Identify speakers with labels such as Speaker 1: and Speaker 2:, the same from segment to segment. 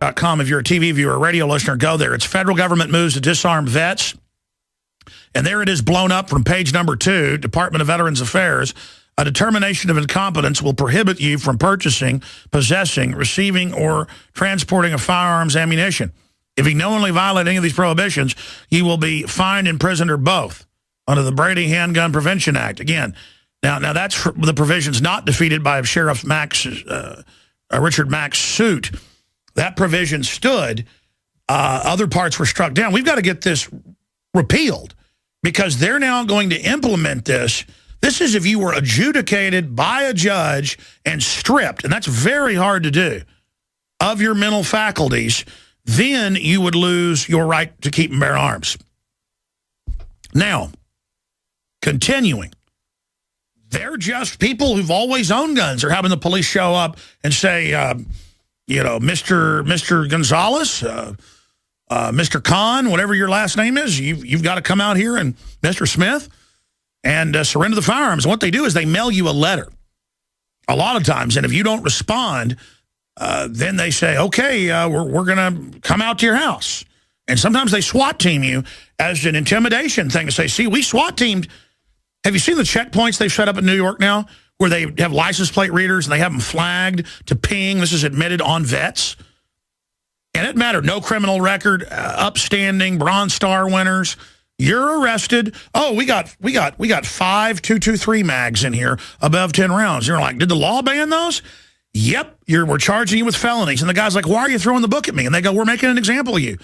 Speaker 1: InfoWars.com. If you're a TV viewer or radio listener, go there. It's federal government moves to disarm vets. And there it is, blown up from page number 2, Department of Veterans Affairs. A determination of incompetence will prohibit you from purchasing, possessing, receiving, or transporting a firearms ammunition. If you knowingly violate any of these prohibitions, you will be fined, imprisoned, or both under the Brady Handgun Prevention Act. Again, now that's the provisions not defeated by Sheriff Richard Mack's suit. That provision stood. Other parts were struck down. We've got to get this repealed because they're now going to implement this. This is if you were adjudicated by a judge and stripped, and that's very hard to do, of your mental faculties, then you would lose your right to keep and bear arms. Now, continuing, they're just people who've always owned guns are having the police show up and say, Mr. Gonzalez, Mr. Khan, whatever your last name is, you've got to come out here, and Mr. Smith, and surrender the firearms. And what they do is they mail you a letter a lot of times. And if you don't respond, then they say, okay, we're going to come out to your house. And sometimes they SWAT team you as an intimidation thing to say, see, we SWAT teamed. Have you seen the checkpoints they've set up in New York now where they have license plate readers and they have them flagged to ping, this is admitted, on vets? And it mattered. No criminal record, upstanding, Bronze Star winners. You're arrested. Oh, we got 5 .223 mags in here above 10 rounds. You're like, did the law ban those? Yep, we're charging you with felonies. And the guy's like, why are you throwing the book at me? And they go, we're making an example of you.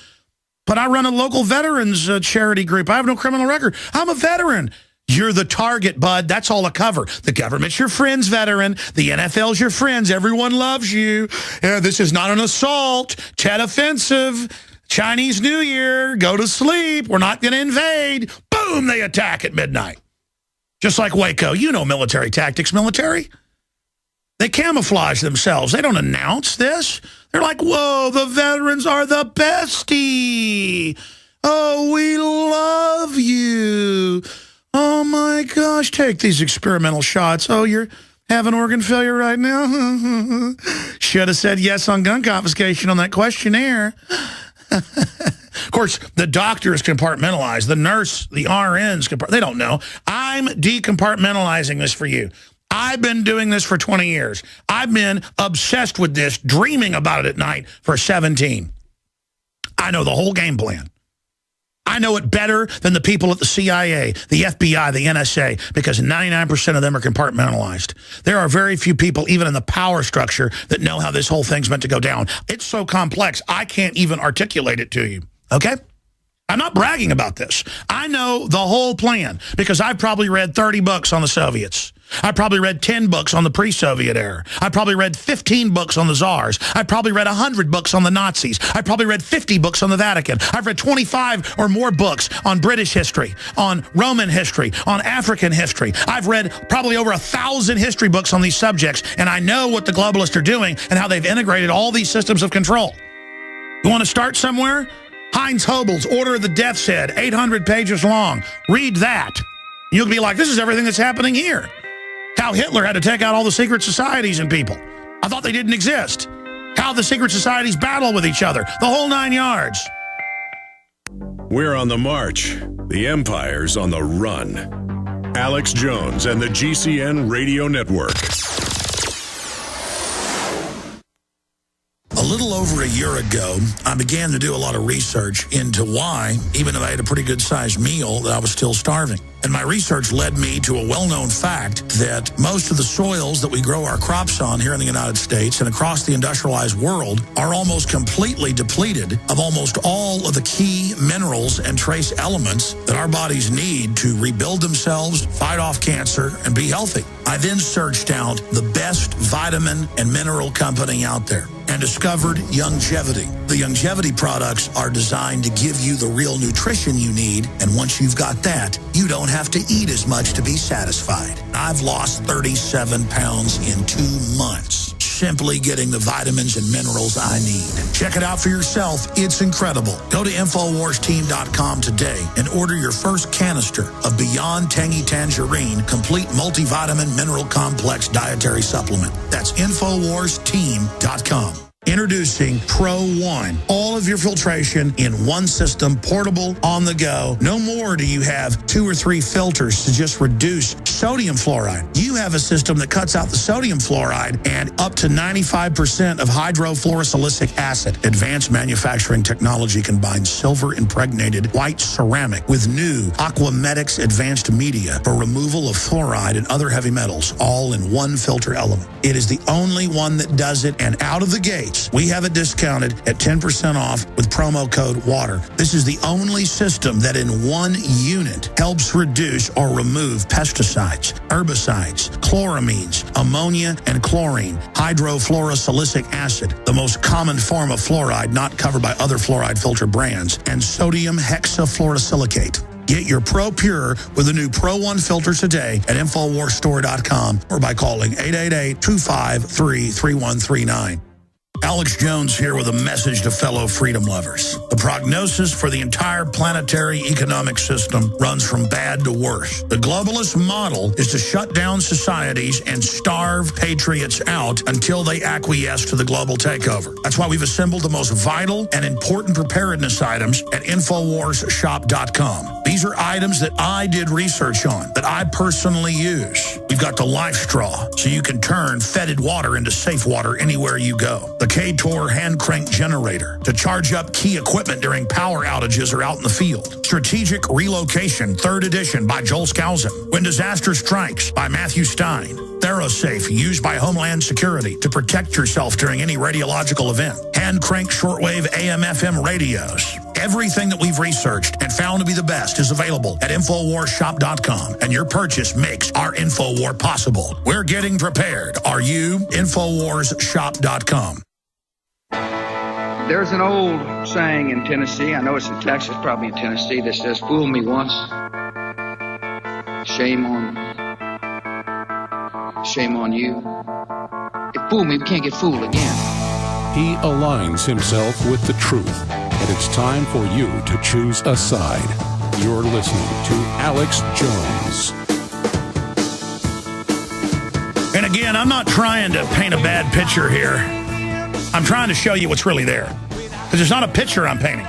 Speaker 1: But I run a local veterans charity group. I have no criminal record. I'm a veteran. You're the target, bud. That's all a cover. The government's your friends, veteran. The NFL's your friends. Everyone loves you. This is not an assault. Tet offensive. Chinese New Year, go to sleep. We're not going to invade. Boom, they attack at midnight. Just like Waco. You know military tactics, military. They camouflage themselves. They don't announce this. They're like, whoa, the veterans are the bestie. Oh, we love you. Oh, my gosh, take these experimental shots. Oh, you're having organ failure right now? Should have said yes on gun confiscation on that questionnaire. Of course, the doctor is compartmentalized. The nurse, the RNs, they don't know. I'm decompartmentalizing this for you. I've been doing this for 20 years. I've been obsessed with this, dreaming about it at night for 17. I know the whole game plan. I know it better than the people at the CIA, the FBI, the NSA, because 99% of them are compartmentalized. There are very few people, even in the power structure, that know how this whole thing's meant to go down. It's so complex, I can't even articulate it to you, okay? I'm not bragging about this. I know the whole plan because I've probably read 30 books on the Soviets. I probably read 10 books on the pre-Soviet era. I probably read 15 books on the czars. I probably read 100 books on the Nazis. I probably read 50 books on the Vatican. I've read 25 or more books on British history, on Roman history, on African history. I've read probably over 1,000 history books on these subjects, and I know what the globalists are doing and how they've integrated all these systems of control. You want to start somewhere? Heinz Hobel's Order of the Death's Head, 800 pages long. Read that. You'll be like, this is everything that's happening here. How Hitler had to take out all the secret societies and people. I thought they didn't exist. How the secret societies battle with each other. The whole 9 yards.
Speaker 2: We're on the march. The empire's on the run. Alex Jones and the GCN Radio Network.
Speaker 1: A little over a year ago, I began to do a lot of research into why, even if I had a pretty good-sized meal, that I was still starving. And my research led me to a well-known fact that most of the soils that we grow our crops on here in the United States and across the industrialized world are almost completely depleted of almost all of the key minerals and trace elements that our bodies need to rebuild themselves, fight off cancer, and be healthy. I then searched out the best vitamin and mineral company out there and discovered Youngevity. The Youngevity products are designed to give you the real nutrition you need, and once you've got that, you don't have to eat as much to be satisfied. I've lost 37 pounds in 2 months, simply getting the vitamins and minerals I need. Check it out for yourself. It's incredible. Go to InfoWarsTeam.com today and order your first canister of Beyond Tangy Tangerine Complete Multivitamin Mineral Complex Dietary Supplement. That's InfoWarsTeam.com. Introducing Pro One. All of your filtration in one system, portable, on the go. No more do you have 2 or 3 filters to just reduce sodium fluoride. You have a system that cuts out the sodium fluoride and up to 95% of hydrofluorosilicic acid. Advanced manufacturing technology combines silver-impregnated white ceramic with new Aquamedics advanced media for removal of fluoride and other heavy metals, all in one filter element. It is the only one that does it, and out of the gates, we have it discounted at 10% off with promo code WATER. This is the only system that in one unit helps reduce or remove pesticides, herbicides, chloramines, ammonia, and chlorine, hydrofluorosilicic acid, the most common form of fluoride not covered by other fluoride filter brands, and sodium hexafluorosilicate. Get your Pro Pure with the new Pro One filter today at InfoWarsStore.com or by calling 888-253-3139. Alex Jones here with a message to fellow freedom lovers. The prognosis for the entire planetary economic system runs from bad to worse. The globalist model is to shut down societies and starve patriots out until they acquiesce to the global takeover. That's why we've assembled the most vital and important preparedness items at InfoWarsShop.com. These are items that I did research on, that I personally use. We've got the Life Straw, so you can turn fetid water into safe water anywhere you go. The K-Tor hand crank generator to charge up key equipment during power outages or out in the field. Strategic Relocation, 3rd edition by Joel Skousen. When Disaster Strikes by Matthew Stein. ThyroSafe, used by Homeland Security to protect yourself during any radiological event. Hand crank shortwave AM/FM radios. Everything that we've researched and found to be the best is available at InfoWarsShop.com, and your purchase makes our InfoWar possible. We're getting prepared. Are you? InfoWarsShop.com.
Speaker 3: There's an old saying in Tennessee, I know it's in Texas, probably in Tennessee, that says, fool me once, shame on you. If fool me, we can't get fooled again.
Speaker 4: He aligns himself with the truth, and it's time for you to choose a side. You're listening to Alex Jones.
Speaker 1: And again, I'm not trying to paint a bad picture here. I'm trying to show you what's really there. Because it's not a picture I'm painting.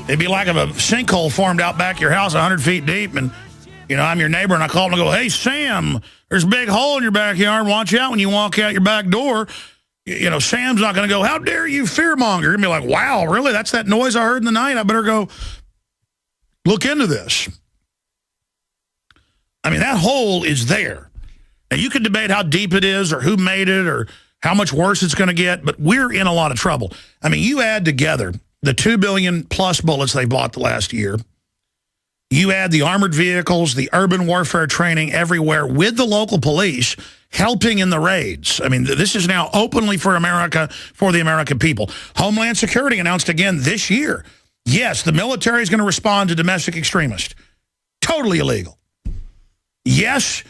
Speaker 1: It'd be like if a sinkhole formed out back your house 100 feet deep, and, you know, I'm your neighbor, and I call him and go, hey, Sam, there's a big hole in your backyard. Watch out when you walk out your back door. You know, Sam's not going to go, how dare you, fearmonger? You're going to be like, wow, really? That's that noise I heard in the night? I better go look into this. I mean, that hole is there. Now, you could debate how deep it is or who made it or how much worse it's going to get, but we're in a lot of trouble. I mean, you add together the 2 billion plus bullets they bought the last year. You add the armored vehicles, the urban warfare training everywhere with the local police helping in the raids. I mean, this is now openly for America, for the American people. Homeland Security announced again this year, yes, the military is going to respond to domestic extremists. Totally illegal. Yes,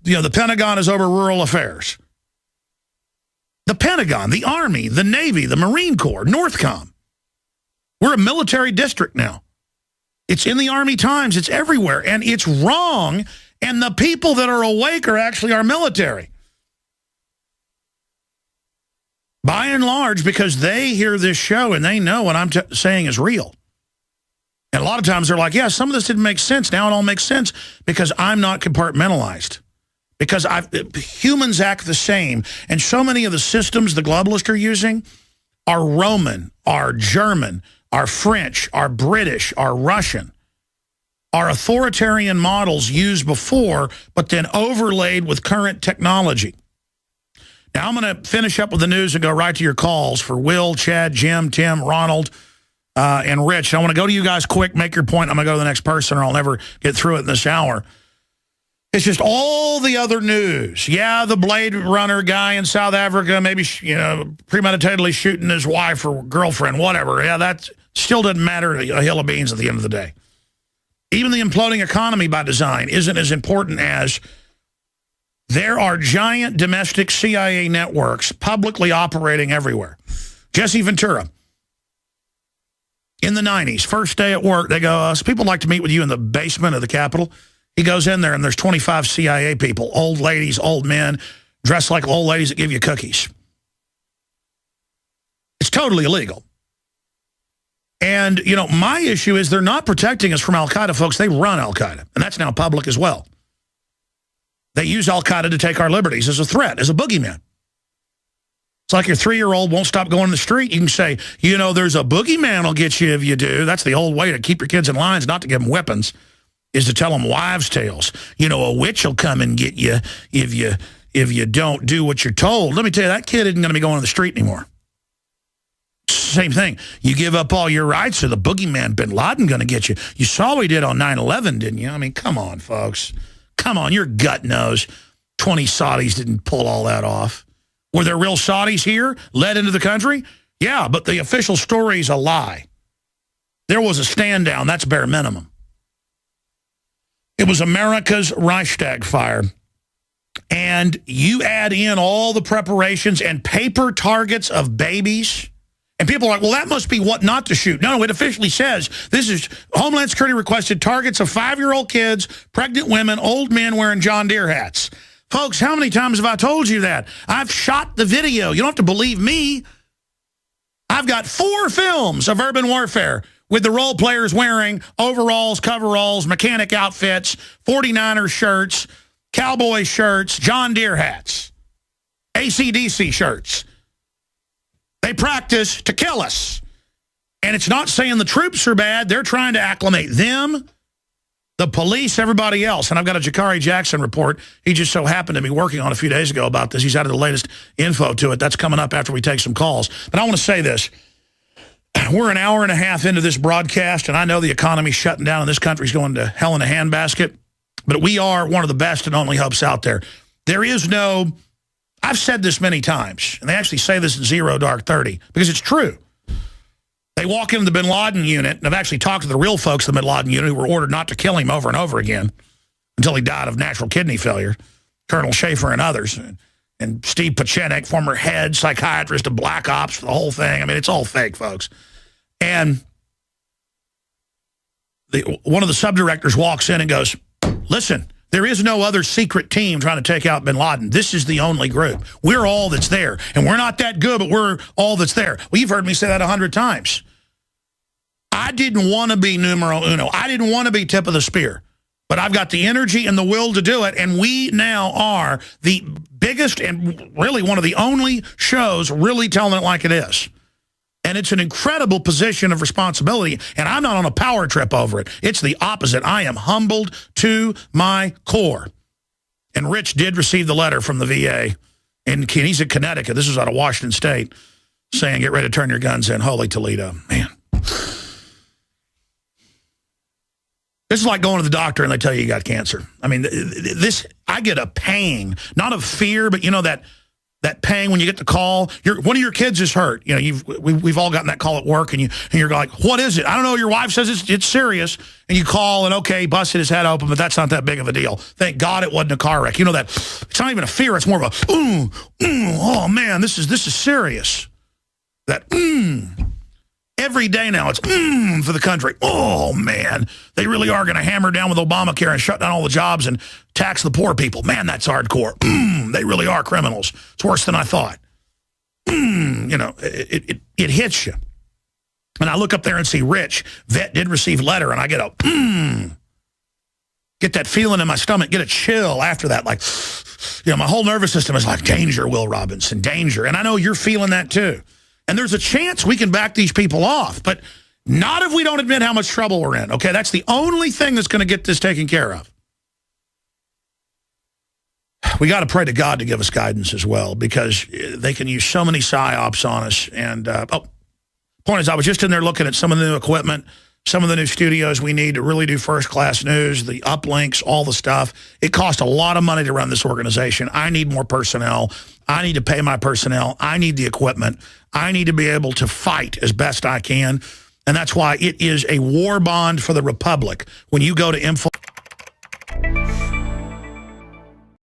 Speaker 1: you know, the Pentagon is over rural affairs. The Pentagon, the Army, the Navy, the Marine Corps, Northcom. We're a military district now. It's in the Army Times. It's everywhere. And it's wrong. And the people that are awake are actually our military. By and large, because they hear this show and they know what I'm saying is real. And a lot of times they're like, yeah, some of this didn't make sense. Now it all makes sense because I'm not compartmentalized. Because humans act the same. And so many of the systems the globalists are using are Roman, are German, are French, are British, are Russian, are authoritarian models used before, but then overlaid with current technology. Now, I'm going to finish up with the news and go right to your calls for Will, Chad, Jim, Tim, Ronald, and Rich. I want to go to you guys quick, make your point. I'm going to go to the next person, or I'll never get through it in this hour. It's just all the other news. Yeah, the Blade Runner guy in South Africa, maybe, you know, premeditatedly shooting his wife or girlfriend, whatever. Yeah, that still doesn't matter a hill of beans at the end of the day. Even the imploding economy by design isn't as important as there are giant domestic CIA networks publicly operating everywhere. Jesse Ventura, in the 90s, first day at work, they go, people like to meet with you in the basement of the Capitol. He goes in there, and there's 25 CIA people, old ladies, old men, dressed like old ladies that give you cookies. It's totally illegal. And, you know, my issue is they're not protecting us from al-Qaeda, folks. They run al-Qaeda, and that's now public as well. They use al-Qaeda to take our liberties as a threat, as a boogeyman. It's like your 3-year-old won't stop going to the street. You can say, you know, there's a boogeyman will get you if you do. That's the old way to keep your kids in lines, not to give them weapons, is to tell them wives' tales. You know, a witch will come and get you if you don't do what you're told. Let me tell you, that kid isn't going to be going to the street anymore. Same thing. You give up all your rights, or the boogeyman bin Laden going to get you. You saw what he did on 9/11, didn't you? I mean, come on, folks. Come on, your gut knows 20 Saudis didn't pull all that off. Were there real Saudis here, led into the country? Yeah, but the official story's a lie. There was a stand down. That's bare minimum. It was America's Reichstag fire. And you add in all the preparations and paper targets of babies. And people are like, well, that must be what not to shoot. No, it officially says this is Homeland Security requested targets of 5-year-old kids, pregnant women, old men wearing John Deere hats. Folks, how many times have I told you that? I've shot the video. You don't have to believe me. I've got 4 films of urban warfare with the role players wearing overalls, coveralls, mechanic outfits, 49er shirts, cowboy shirts, John Deere hats, AC/DC shirts. They practice to kill us. And it's not saying the troops are bad. They're trying to acclimate them, the police, everybody else. And I've got a Jakari Jackson report. He just so happened to be working on a few days ago about this. He's added the latest info to it. That's coming up after we take some calls. But I want to say this. We're an hour and a half into this broadcast, and I know the economy's shutting down and this country's going to hell in a handbasket. But we are one of the best and only hopes out there. There is no... I've said this many times, and they actually say this in Zero Dark 30, because it's true. They walk into the bin Laden unit, and I've actually talked to the real folks in the bin Laden unit who were ordered not to kill him over and over again until he died of natural kidney failure, Colonel Schaefer and others, and Steve Pachenik, former head psychiatrist of Black Ops, the whole thing. I mean, it's all fake, folks. And one of the subdirectors walks in and goes, listen, there is no other secret team trying to take out bin Laden. This is the only group. We're all that's there. And we're not that good, but we're all that's there. Well, you've heard me say that 100 times. I didn't want to be numero uno. I didn't want to be tip of the spear. But I've got the energy and the will to do it. And we now are the biggest and really one of the only shows really telling it like it is. And it's an incredible position of responsibility. And I'm not on a power trip over it. It's the opposite. I am humbled to my core. And Rich did receive the letter from the VA. And he's in Connecticut. This is out of Washington State, saying, get ready to turn your guns in. Holy Toledo. Man. This is like going to the doctor and they tell you got cancer. I mean, I get a pang, not of fear, but you know that pang when you get the call. One of your kids is hurt. You know, we've all gotten that call at work, and you're like, what is it? I don't know. Your wife says it's serious, and you call, and okay, busted his head open, but that's not that big of a deal. Thank God it wasn't a car wreck. You know that it's not even a fear. It's more of a oh man, this is serious. That every day now it's for the country. Oh man, they really are going to hammer down with Obamacare and shut down all the jobs and tax the poor people. Man, that's hardcore. They really are criminals. It's worse than I thought. You know, it hits you. And I look up there and see Rich, vet, did receive letter, and I get a get that feeling in my stomach, get a chill after that. Like, you know, my whole nervous system is like, danger, Will Robinson, danger. And I know you're feeling that too. And there's a chance we can back these people off, but not if we don't admit how much trouble we're in. Okay, that's the only thing that's going to get this taken care of. We got to pray to God to give us guidance as well, because they can use so many psyops on us. And, point is, I was just in there looking at some of the new equipment, some of the new studios we need to really do first-class news, the uplinks, all the stuff. It costs a lot of money to run this organization. I need more personnel. I need to pay my personnel. I need the equipment. I need to be able to fight as best I can. And that's why it is a war bond for the Republic. When you go to info...